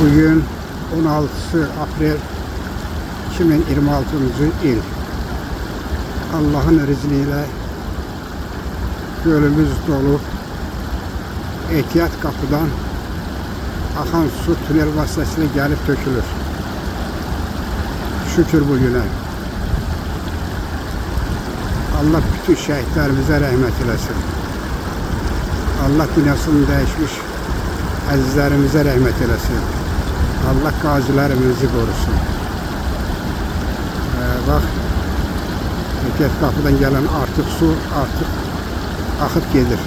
Bugün 16 April 2026 il. Allah'ın izniyle gölümüz dolu. Ehtiyat kapıdan akan su tünel vasıtasıyla gelip dökülür. Şükür bugüne. Allah bütün şehitlerimize rahmet eylesin. Allah dünyasını değişmiş azizlerimize rahmet eylesin. Allah gazilerimizi korusun. Bak, ehtiyat kapıdan gelen artık su artık akıp gelir.